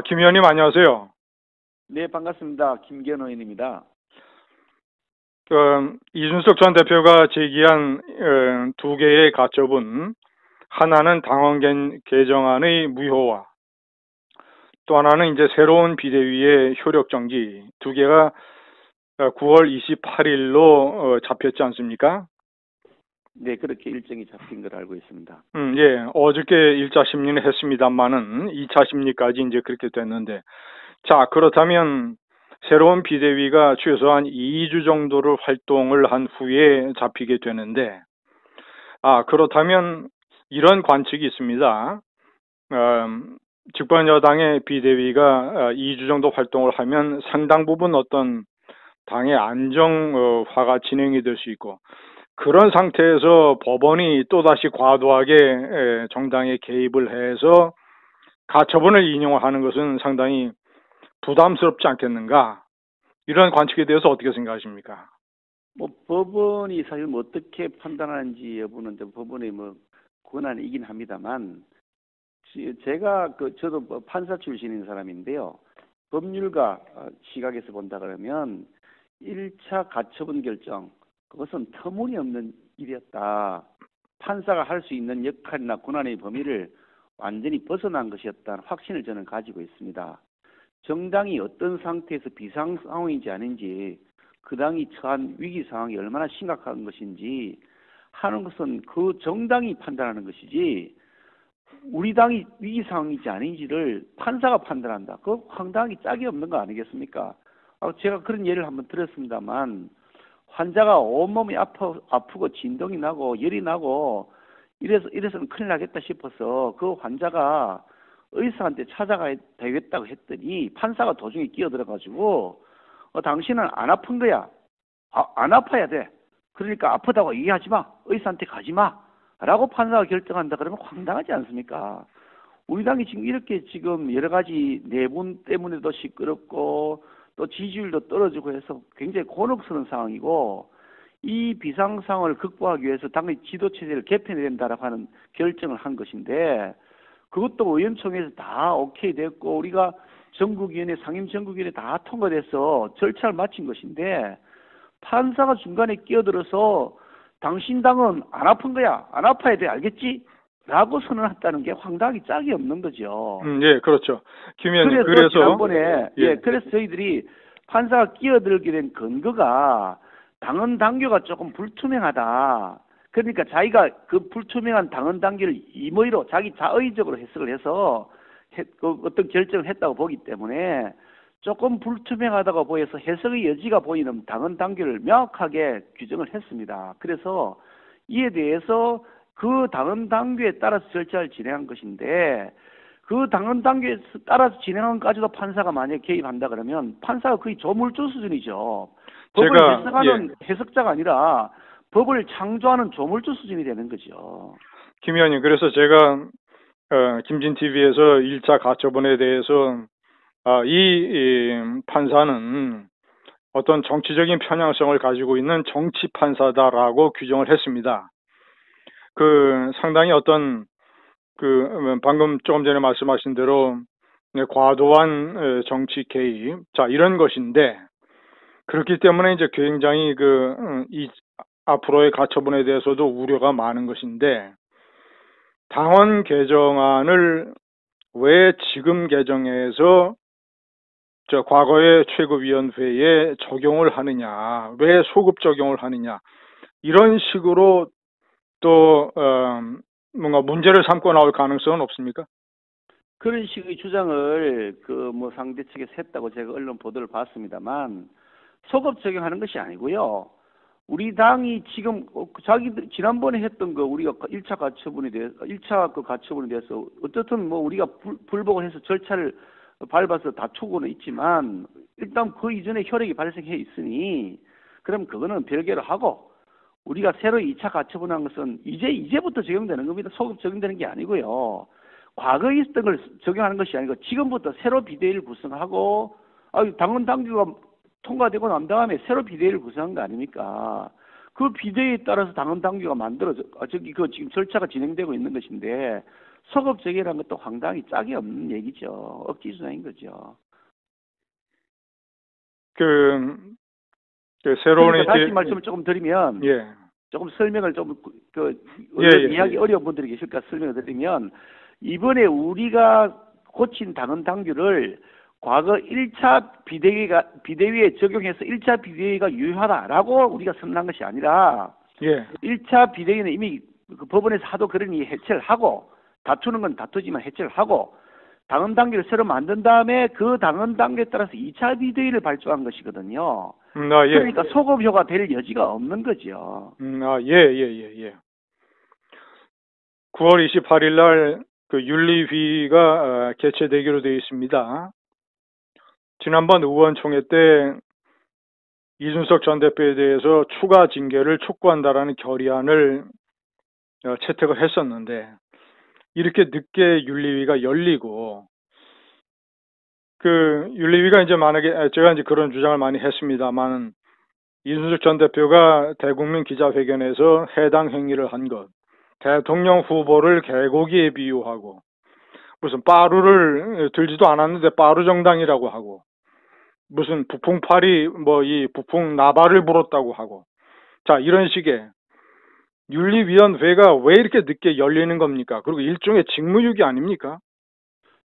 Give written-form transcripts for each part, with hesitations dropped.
김 의원님 안녕하세요. 네, 반갑습니다. 김기현 의원입니다. 이준석 전 대표가 제기한 두 개의 가처분, 하나는 당원 개정안의 무효화, 또 하나는 이제 새로운 비대위의 효력 정지, 두 개가 9월 28일로 잡혔지 않습니까? 네, 그렇게 일정이 잡힌 걸 알고 있습니다. 예, 어저께 1차 심리는 했습니다만은 2차 심리까지 이제 그렇게 됐는데, 자, 그렇다면 새로운 비대위가 최소한 2주 정도를 활동을 한 후에 잡히게 되는데, 그렇다면 이런 관측이 있습니다. 집권 여당의 비대위가 2주 정도 활동을 하면 상당 부분 어떤 당의 안정화가 진행이 될 수 있고, 그런 상태에서 법원이 또다시 과도하게 정당에 개입을 해서 가처분을 인용하는 것은 상당히 부담스럽지 않겠는가? 이런 관측에 대해서 어떻게 생각하십니까? 법원이 사실 어떻게 판단하는지 여부는 법원의 권한이긴 합니다만, 제가 저도 판사 출신인 사람인데요. 법률가 시각에서 본다 그러면 1차 가처분 결정, 그것은 터무니없는 일이었다. 판사가 할 수 있는 역할이나 권한의 범위를 완전히 벗어난 것이었다는 확신을 저는 가지고 있습니다. 정당이 어떤 상태에서 비상 상황인지 아닌지, 그 당이 처한 위기 상황이 얼마나 심각한 것인지 하는 것은 그 정당이 판단하는 것이지, 우리 당이 위기 상황인지 아닌지를 판사가 판단한다. 그거 황당하기 짝이 없는 거 아니겠습니까? 제가 그런 예를 한번 들었습니다만, 환자가 온몸이 아프고 진동이 나고 열이 나고 이래서는 큰일 나겠다 싶어서 그 환자가 의사한테 찾아가야 되겠다고 했더니 판사가 도중에 끼어들어가지고, 당신은 안 아픈 거야. 안 아파야 돼. 그러니까 아프다고 얘기하지 마. 의사한테 가지 마. 라고 판사가 결정한다 그러면 황당하지 않습니까? 우리 당이 지금 이렇게 지금 여러 가지 내분 때문에도 시끄럽고 또 지지율도 떨어지고 해서 굉장히 곤혹스러운 상황이고, 이 비상 상황을 극복하기 위해서 당의 지도 체제를 개편해야 된다라고 하는 결정을 한 것인데, 그것도 의원총회에서 다 오케이 됐고 우리가 전국위원회, 상임전국위원회 다 통과돼서 절차를 마친 것인데, 판사가 중간에 끼어들어서 당신 당은 안 아픈 거야. 안 아파야 돼. 알겠지? 라고 선언했다는 게 황당하기 짝이 없는 거죠. 예, 그렇죠. 김 의원님, 그래서 그래서, 지난번에, 예, 그래서 저희들이 판사가 끼어들게 된 근거가 당헌 당규가 조금 불투명하다. 그러니까 자기가 그 불투명한 당헌 당규를 임의로 자기 자의적으로 해석을 해서 그 어떤 결정을 했다고 보기 때문에, 조금 불투명하다고 보여서 해석의 여지가 보이는 당헌 당규를 명확하게 규정을 했습니다. 그래서 이에 대해서 그 당헌 당규에 따라서 절차를 진행한 것인데, 그 당헌 당규에 따라서 진행한 것까지도 판사가 만약에 개입한다 그러면 판사가 거의 조물주 수준이죠. 법을 제가, 예, 해석하는 해석자가 아니라 법을 창조하는 조물주 수준이 되는 거죠. 김 의원님, 그래서 제가, 김진 TV에서 1차 가처분에 대해서, 이 판사는 어떤 정치적인 편향성을 가지고 있는 정치 판사다라고 규정을 했습니다. 상당히 어떤, 방금 조금 전에 말씀하신 대로, 과도한 정치 개입, 자, 이런 것인데, 그렇기 때문에 이제 굉장히 이 앞으로의 가처분에 대해서도 우려가 많은 것인데, 당원 개정안을 왜 지금 개정해서 저 과거의 최고위원회에 적용을 하느냐, 왜 소급 적용을 하느냐, 이런 식으로 또 뭔가 문제를 삼고 나올 가능성은 없습니까? 그런 식의 주장을 상대 측에서 했다고 제가 언론 보도를 봤습니다만, 소급 적용하는 것이 아니고요. 우리 당이 지금 자기들 지난번에 했던 거, 우리가 1차 가처분에 대해서 1차 그 가처분에 대해서 어쨌든 우리가 불복을 해서 절차를 밟아서 다투고는 있지만, 일단 그 이전에 혈액이 발생해 있으니 그럼 그거는 별개로 하고, 우리가 새로 2차 가처분한 것은 이제부터 적용되는 겁니다. 소급 적용되는 게 아니고요. 과거에 있었던 걸 적용하는 것이 아니고 지금부터 새로 비대위를 구성하고, 당헌 당규가 통과되고 난 다음에 새로 비대위를 구성한 거 아닙니까? 그 비대위에 따라서 당헌 당규가 만들어져, 지금 절차가 진행되고 있는 것인데, 소급적이라는 것도 황당히 짝이 없는 얘기죠. 억지 주장인 거죠. 그, 새로운 그러니까 다시 말씀을 조금 드리면, 예, 조금 설명을 좀, 예, 예, 이해하기 예. 어려운 분들이 계실까 설명을 드리면, 이번에 우리가 고친 당헌 당규를 과거 1차 비대위에 적용해서 1차 비대위가 유효하다라고 우리가 선언한 것이 아니라, 예. 1차 비대위는 이미 그 법원에서 하도 그러니 해체를 하고, 다투는 건 다투지만 해체를 하고, 당헌 당규를 새로 만든 다음에 그 당헌 당규에 따라서 2차 비대위를 발족한 것이거든요. 예. 그러니까 소급효가 될 여지가 없는 거죠. 예, 예, 예, 예. 9월 28일 날 그 윤리위가 개최되기로 되어 있습니다. 지난번 의원총회 때 이준석 전 대표에 대해서 추가 징계를 촉구한다라는 결의안을 채택을 했었는데 이렇게 늦게 윤리위가 열리고 그 윤리위가 이제 만약에 제가 이제 그런 주장을 많이 했습니다만 이준석 전 대표가 대국민 기자회견에서 해당 행위를 한 것, 대통령 후보를 개고기에 비유하고 무슨 빠루를 들지도 않았는데 빠루 정당이라고 하고 무슨 부풍팔이 뭐 이 부풍 나발을 불었다고 하고 자 이런 식의 윤리위원회가 왜 이렇게 늦게 열리는 겁니까? 그리고 일종의 직무유기 아닙니까?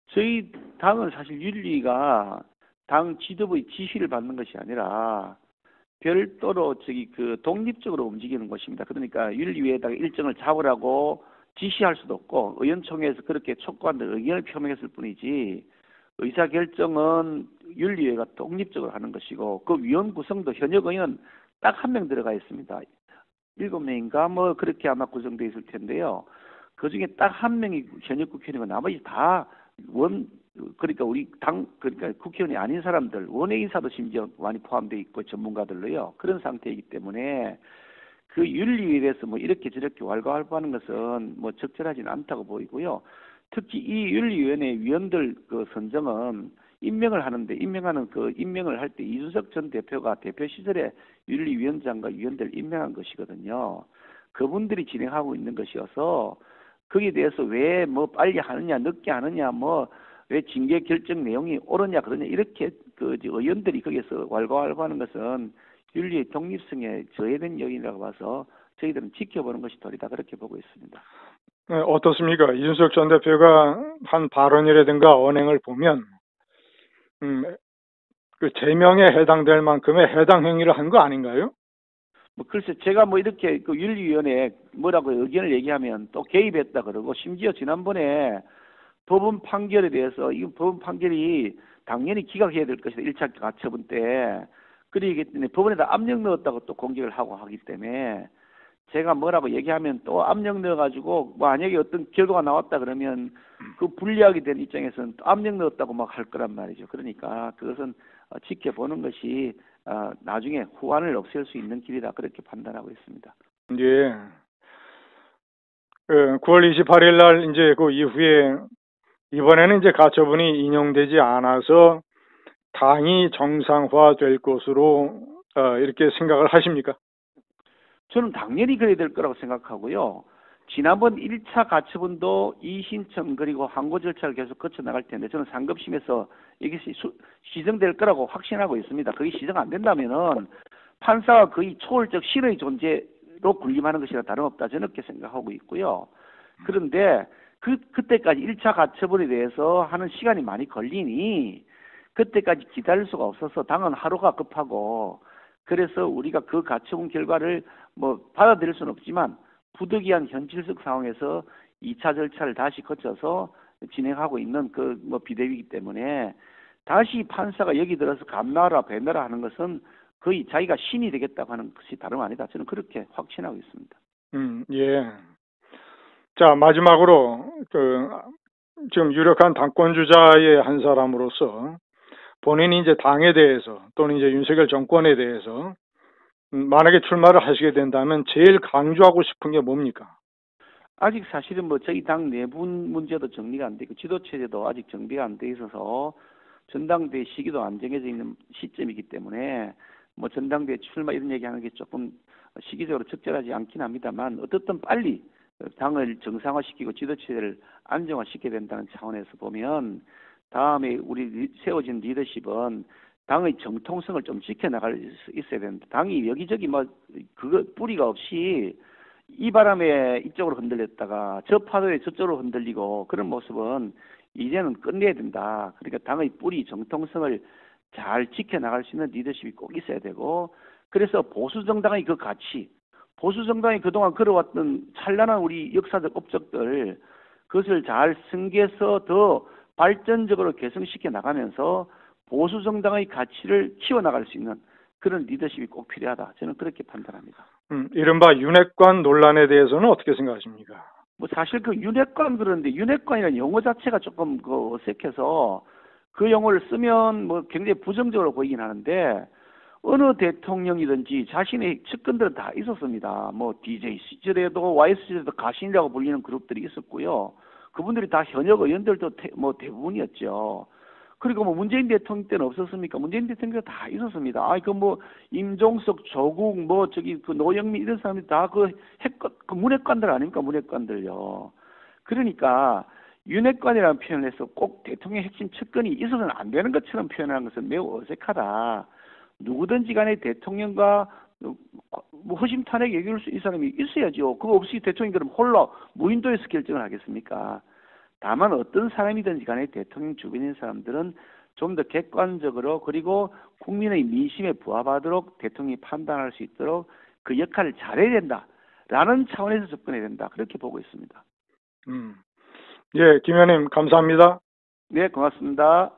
저희 당은 사실 윤리가 당 지도부의 지시를 받는 것이 아니라 별도로 그 독립적으로 움직이는 것입니다. 그러니까 윤리위에다가 일정을 잡으라고 지시할 수도 없고 의원총회에서 그렇게 촉구한다 의견을 표명했을 뿐이지 의사결정은 윤리위가 독립적으로 하는 것이고 그 위원 구성도 현역 의원 딱 한 명 들어가 있습니다. 7명인가 뭐 그렇게 아마 구성되어 있을 텐데요. 그중에 딱 한 명이 현역 국회의원이고 나머지 다 그러니까 우리 당 그러니까 국회의원이 아닌 사람들 원외 인사도 심지어 많이 포함되어 있고 전문가들로요. 그런 상태이기 때문에 그 윤리위에 대해서 뭐 이렇게 저렇게 왈가왈부하는 것은 뭐 적절하지는 않다고 보이고요. 특히 이 윤리위원회 위원들 그 선정은 임명을 하는데 임명을 할 때 이준석 전 대표가 대표 시절에 윤리위원장과 위원들 임명한 것이거든요. 그분들이 진행하고 있는 것이어서 거기에 대해서 왜 뭐 빨리 하느냐 늦게 하느냐 뭐 왜 징계 결정 내용이 옳으냐 그러냐 이렇게 그 의원들이 거기서 왈가왈부하는 것은 윤리의 독립성에 저해된 요인이라고 봐서 저희들은 지켜보는 것이 도리다 그렇게 보고 있습니다. 네, 어떻습니까? 이준석 전 대표가 한 발언이라든가 언행을 보면 그 제명에 해당될 만큼의 해당 행위를 한 거 아닌가요? 뭐 글쎄 제가 뭐 이렇게 그 윤리위원회에 뭐라고 의견을 얘기하면 또 개입했다 그러고 심지어 지난번에 법원 판결에 대해서 이 법원 판결이 당연히 기각해야 될 것이다. 1차 가처분 때. 그러기 때문에 법원에다 압력 넣었다고 또 공격을 하고 하기 때문에 제가 뭐라고 얘기하면 또 압력 넣어가지고 만약에 어떤 결과가 나왔다 그러면 그 불리하게 된 입장에서는 또 압력 넣었다고 막 할 거란 말이죠. 그러니까 그것은 지켜보는 것이 나중에 후환을 없앨 수 있는 길이다 그렇게 판단하고 있습니다. 예. 9월 28일 날 이제 그 이후에 이번에는 이제 가처분이 인용되지 않아서 당이 정상화될 것으로 이렇게 생각을 하십니까? 저는 당연히 그래야 될 거라고 생각하고요. 지난번 1차 가처분도 이의신청 그리고 항고 절차를 계속 거쳐 나갈 텐데 저는 상급심에서 이것이 시정될 거라고 확신하고 있습니다. 그게 시정 안 된다면은 판사가 거의 초월적 실의 존재로 군림하는 것이나 다름없다 저는 그렇게 생각하고 있고요. 그런데 그때까지 1차 가처분에 대해서 하는 시간이 많이 걸리니 그때까지 기다릴 수가 없어서 당은 하루가 급하고 그래서 우리가 그 가처분 결과를 뭐 받아들일 수는 없지만 부득이한 현실적 상황에서 2차 절차를 다시 거쳐서 진행하고 있는 그 뭐 비대위이기 때문에 다시 판사가 여기 들어서 감나라 배나라 하는 것은 거의 자기가 신이 되겠다고 하는 것이 다름 아니다. 저는 그렇게 확신하고 있습니다. 예. 자, 마지막으로 지금 유력한 당권 주자의 한 사람으로서 본인이 이제 당에 대해서 또는 이제 윤석열 정권에 대해서 만약에 출마를 하시게 된다면 제일 강조하고 싶은 게 뭡니까? 아직 사실은 뭐 저희 당 내부 문제도 정리가 안 되고 지도체제도 아직 정비가 안 돼 있어서 전당대회 시기도 안 정해져 있는 시점이기 때문에 뭐 전당대회 출마 이런 얘기하는 게 조금 시기적으로 적절하지 않긴 합니다만 어떻든 빨리 당을 정상화시키고 지도체제를 안정화시켜야 된다는 차원에서 보면 다음에 우리 세워진 리더십은 당의 정통성을 좀 지켜나갈 수 있어야 된다. 당이 여기저기 뭐 그거 뿌리가 없이 이 바람에 이쪽으로 흔들렸다가 저 파도에 저쪽으로 흔들리고 그런 모습은 이제는 끝내야 된다. 그러니까 당의 뿌리 정통성을 잘 지켜나갈 수 있는 리더십이 꼭 있어야 되고 그래서 보수 정당의 그 가치 보수 정당이 그동안 걸어왔던 찬란한 우리 역사적 업적들 그것을 잘 승계해서 더 발전적으로 개성시켜 나가면서 보수 정당의 가치를 키워나갈 수 있는 그런 리더십이 꼭 필요하다. 저는 그렇게 판단합니다. 이른바 윤핵관 논란에 대해서는 어떻게 생각하십니까? 뭐 사실 그 윤핵관 그런데 윤핵관이라는 용어 자체가 조금 그 어색해서 그 용어를 쓰면 뭐 굉장히 부정적으로 보이긴 하는데 어느 대통령이든지 자신의 측근들은 다 있었습니다. 뭐 DJ 시절에도 YS 시절에도 가신이라고 불리는 그룹들이 있었고요. 그분들이 다 현역 의원들도 뭐 대부분이었죠. 그리고 뭐 문재인 대통령 때는 없었습니까? 문재인 대통령 때 다 있었습니다. 아, 그 뭐 임종석, 조국, 뭐 저기 그 노영민 이런 사람들이 다 그 문핵관들 아닙니까? 문핵관들요. 그러니까 윤핵관이라는 표현을 해서 꼭 대통령 핵심 측근이 있어서는 안 되는 것처럼 표현하는 것은 매우 어색하다. 누구든지 간에 대통령과 뭐 허심탄회하게 얘기할 수 있는 사람이 있어야죠. 그거 없이 대통령이 그럼 홀로 무인도에서 결정을 하겠습니까? 다만 어떤 사람이든지 간에 대통령 주변인 사람들은 좀 더 객관적으로 그리고 국민의 민심에 부합하도록 대통령이 판단할 수 있도록 그 역할을 잘해야 된다라는 차원에서 접근해야 된다. 그렇게 보고 있습니다. 예, 김 의원님 감사합니다. 네, 고맙습니다.